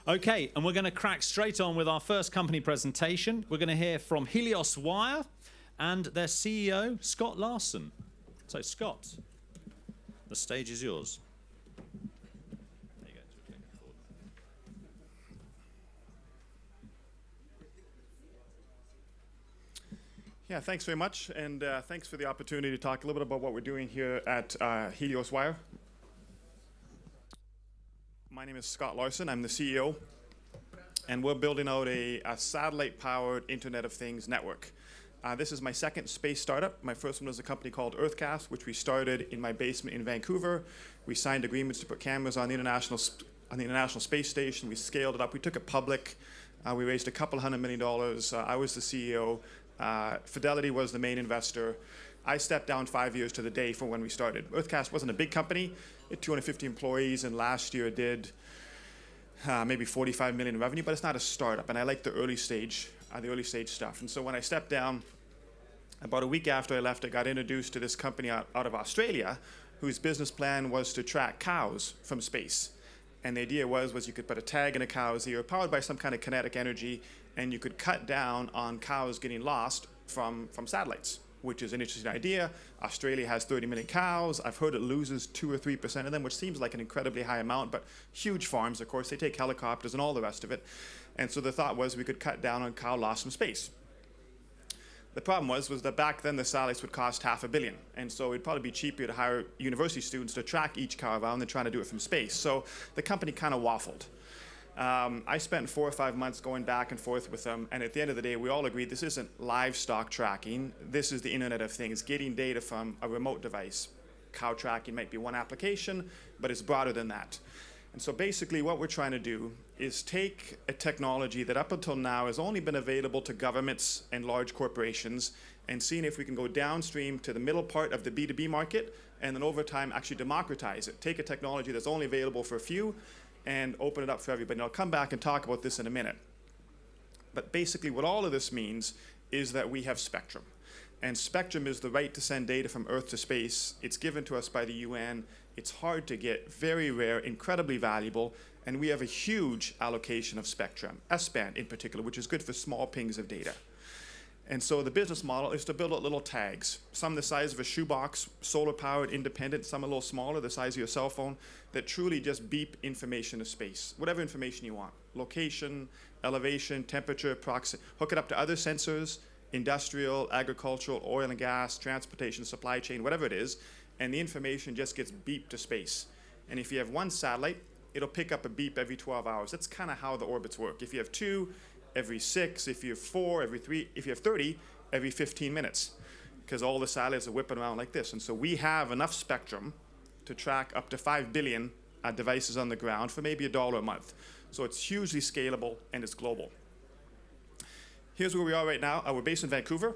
Okay, and we're going to crack straight on with our first company presentation. We're going to hear from Helios Wire and their CEO, Scott Larson. So, Scott, the stage is yours. There you go. Yeah, thanks very much, and thanks for the opportunity to talk a little bit about what we're doing here at Helios Wire. My name is Scott Larson. I'm the CEO, and we're building out a satellite-powered Internet of Things network. This is my second space startup. My first one was a company called EarthCast, which we started in my basement in Vancouver. We signed agreements to put cameras on the International Space Station. We scaled it up. We took it public. We raised a couple $100 million. I was the CEO. Fidelity was the main investor. I stepped down 5 years to the day from when we started. EarthCast wasn't a big company. It had 250 employees, and last year it did maybe 45 million in revenue, but it's not a startup, and I like the early stage stuff. And so when I stepped down, about a week after I left, I got introduced to this company out of Australia, whose business plan was to track cows from space. And the idea was you could put a tag in a cow's ear, powered by some kind of kinetic energy, and you could cut down on cows getting lost from satellites, which is an interesting idea. Australia has 30 million cows. I've heard it loses 2 or 3% of them, which seems like an incredibly high amount, but huge farms, of course. They take helicopters and all the rest of it. And so the thought was we could cut down on cow loss from space. The problem was that back then the satellites would cost $500 million. And so it'd probably be cheaper to hire university students to track each cow around than trying to do it from space. So the company kind of waffled. I spent 4 or 5 months going back and forth with them, and at the end of the day, we all agreed this isn't livestock tracking. This is the Internet of Things, getting data from a remote device. Cow tracking might be one application, but it's broader than that. And so basically what we're trying to do is take a technology that up until now has only been available to governments and large corporations, and seeing if we can go downstream to the middle part of the B2B market, and then over time actually democratize it. Take a technology that's only available for a few, and open it up for everybody. And I'll come back and talk about this in a minute. But basically what all of this means is that we have spectrum. And spectrum is the right to send data from Earth to space. It's given to us by the UN. It's hard to get, very rare, incredibly valuable, and we have a huge allocation of spectrum, S-band in particular, which is good for small pings of data. And so the business model is to build out little tags, some the size of a shoebox, solar-powered, independent, some a little smaller, the size of your cell phone, that truly just beep information to space, whatever information you want. Location, elevation, temperature, proximity. Hook it up to other sensors, industrial, agricultural, oil and gas, transportation, supply chain, whatever it is, and the information just gets beeped to space. And if you have one satellite, it'll pick up a beep every 12 hours. That's kind of how the orbits work. If you have 2, every 6, if you have 4, every 3, if you have 30, every 15 minutes, because all the satellites are whipping around like this. And so we have enough spectrum to track up to 5 billion devices on the ground for maybe $1 a month. So it's hugely scalable and it's global. Here's where we are right now. We're based in Vancouver.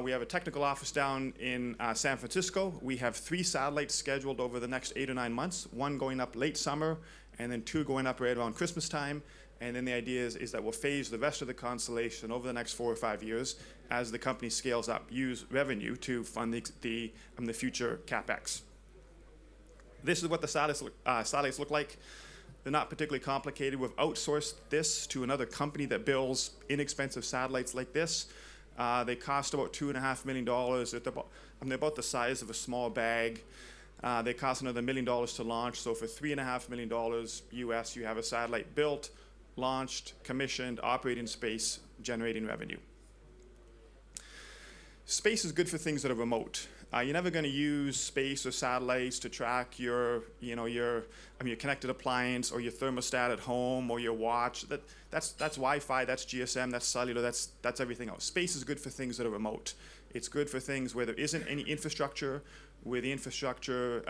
We have a technical office down in San Francisco. We have 3 satellites scheduled over the next 8 or 9 months, 1 going up late summer, and then 2 going up right around Christmas time. And then the idea is that we'll phase the rest of the constellation over the next 4 or 5 years as the company scales up, use revenue to fund the future CapEx. This is what the satellites look like. They're not particularly complicated. We've outsourced this to another company that builds inexpensive satellites like this. They cost about $2.5 million. They're about the size of a small bag. They cost another $1 million to launch. So for $3.5 million US, you have a satellite built, launched, commissioned, operating space, generating revenue. Space is good for things that are remote. You're never going to use space or satellites to track your connected appliance or your thermostat at home or your watch. That's Wi-Fi, that's GSM, that's cellular, that's everything else. Space is good for things that are remote. It's good for things where there isn't any infrastructure, where the infrastructure,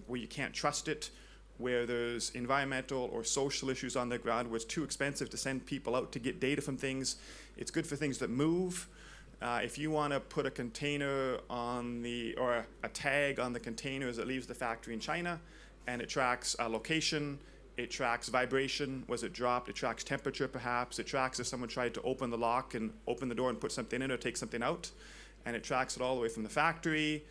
where you can't trust it, where there's environmental or social issues on the ground, where it's too expensive to send people out to get data from things. It's good for things that move. If you want to put a container or a tag on the container as it leaves the factory in China, and it tracks location, it tracks vibration, was it dropped, it tracks temperature perhaps, it tracks if someone tried to open the lock and open the door and put something in or take something out, and it tracks it all the way from the factory,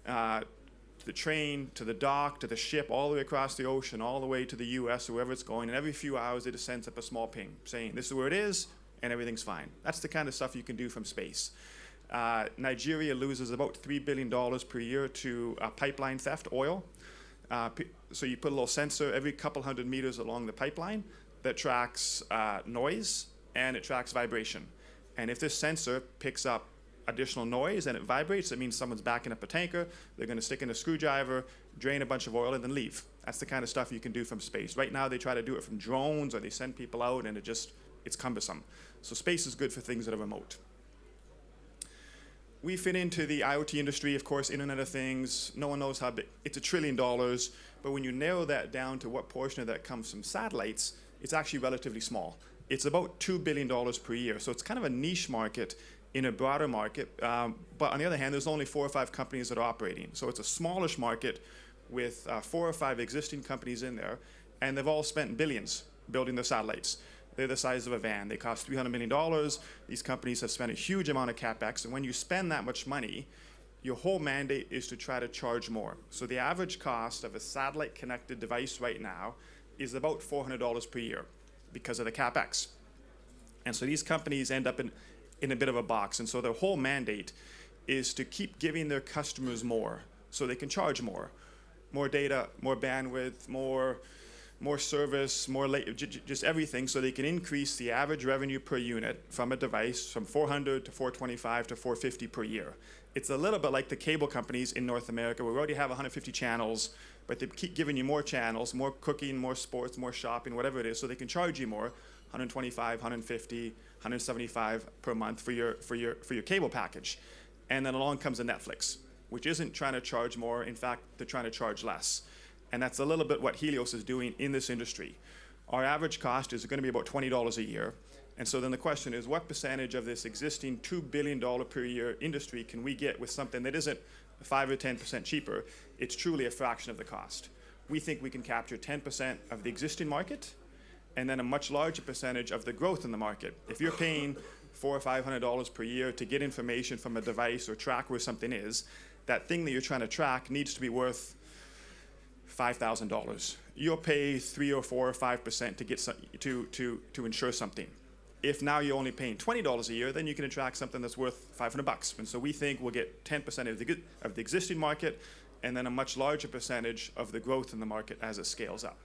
the the train, to the dock, to the ship, all the way across the ocean, all the way to the US or wherever it's going. And every few hours, it just sends up a small ping saying, this is where it is, and everything's fine. That's the kind of stuff you can do from space. Nigeria loses about $3 billion per year to pipeline theft, oil. So you put a little sensor every couple hundred meters along the pipeline that tracks noise and it tracks vibration. And if this sensor picks up additional noise and it vibrates, it means someone's backing up a tanker, they're going to stick in a screwdriver, drain a bunch of oil, and then leave. That's the kind of stuff you can do from space. Right now, they try to do it from drones, or they send people out, and it's cumbersome. So space is good for things that are remote. We fit into the IoT industry, of course, Internet of Things. No one knows how big. It's $1 trillion, but when you narrow that down to what portion of that comes from satellites, it's actually relatively small. It's about $2 billion per year, so it's kind of a niche market in a broader market, but on the other hand, there's only 4 or 5 companies that are operating. So it's a smallish market with 4 or 5 existing companies in there, and they've all spent billions building their satellites. They're the size of a van. They cost $300 million. These companies have spent a huge amount of CapEx, and when you spend that much money, your whole mandate is to try to charge more. So the average cost of a satellite-connected device right now is about $400 per year because of the CapEx. And so these companies end up in a bit of a box. And so their whole mandate is to keep giving their customers more so they can charge more. More data, more bandwidth, more service, just everything, so they can increase the average revenue per unit from a device from $400 to $425 to $450 per year. It's a little bit like the cable companies in North America, where we already have 150 channels, but they keep giving you more channels, more cooking, more sports, more shopping, whatever it is, so they can charge you more, 125, 150, 175 per month for your cable package. And then along comes a Netflix, which isn't trying to charge more. In fact, they're trying to charge less. And that's a little bit what Helios is doing in this industry. Our average cost is going to be about $20 a year. And so then the question is, what percentage of this existing $2 billion per year industry can we get with something that isn't 5 or 10% cheaper? It's truly a fraction of the cost. We think we can capture 10% of the existing market, and then a much larger percentage of the growth in the market. If you're paying $400 or $500 per year to get information from a device or track where something is, that thing that you're trying to track needs to be worth $5,000. You'll pay 3 or 4 or 5% to get to insure something. If now you're only paying $20 a year, then you can attract something that's worth $500. And so we think we'll get 10% of the existing market, and then a much larger percentage of the growth in the market as it scales up.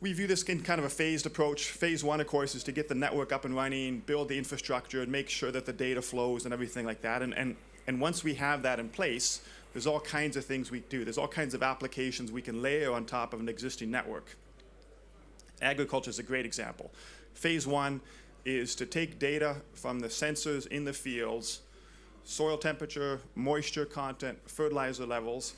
We view this in kind of a phased approach. Phase 1, of course, is to get the network up and running, build the infrastructure, and make sure that the data flows and everything like that. And once we have that in place, there's all kinds of things we do. There's all kinds of applications we can layer on top of an existing network. Agriculture is a great example. Phase 1 is to take data from the sensors in the fields, soil temperature, moisture content, fertilizer levels.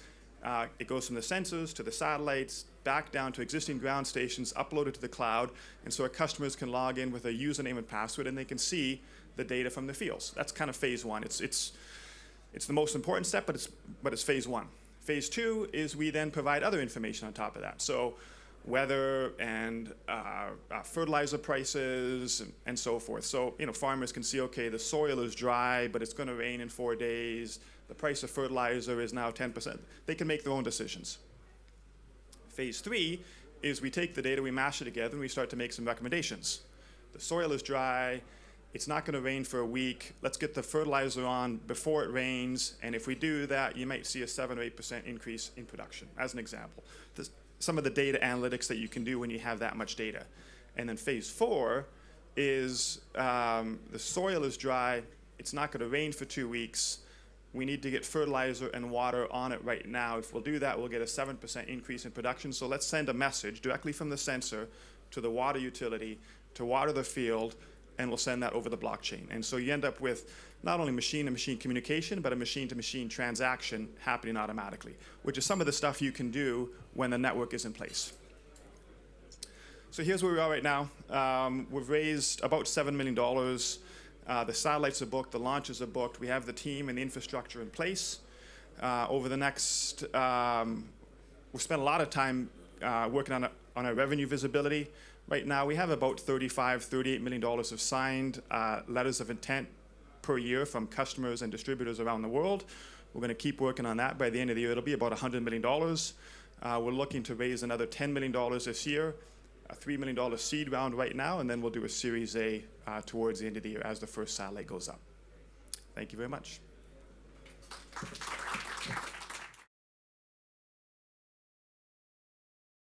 It goes from the sensors to the satellites, back down to existing ground stations, uploaded to the cloud, and so our customers can log in with a username and password, and they can see the data from the fields. That's kind of phase 1. It's the most important step, but it's phase 1. Phase 2 is we then provide other information on top of that. So weather and fertilizer prices and so forth. So farmers can see, okay, the soil is dry, but it's going to rain in 4 days. The price of fertilizer is now 10%. They can make their own decisions. Phase 3 is we take the data, we mash it together, and we start to make some recommendations. The soil is dry. It's not going to rain for a week. Let's get the fertilizer on before it rains. And if we do that, you might see a 7 or 8% increase in production, as an example. Some of the data analytics that you can do when you have that much data. And then phase 4 is the soil is dry. It's not going to rain for 2 weeks. We need to get fertilizer and water on it right now. If we'll do that, we'll get a 7% increase in production. So let's send a message directly from the sensor to the water utility to water the field, and we'll send that over the blockchain. And so you end up with not only machine-to-machine communication, but a machine-to-machine transaction happening automatically, which is some of the stuff you can do when the network is in place. So here's where we are right now. We've raised about $7 million. The satellites are booked, the launches are booked. We have the team and the infrastructure in place. Over the next, we'll spend a lot of time working on our revenue visibility. Right now, we have about $38 million of signed letters of intent per year from customers and distributors around the world. We're going to keep working on that. By the end of the year, it'll be about $100 million. We're looking to raise another $10 million this year, a $3 million seed round right now, and then we'll do a Series A towards the end of the year as the first satellite goes up. Thank you very much.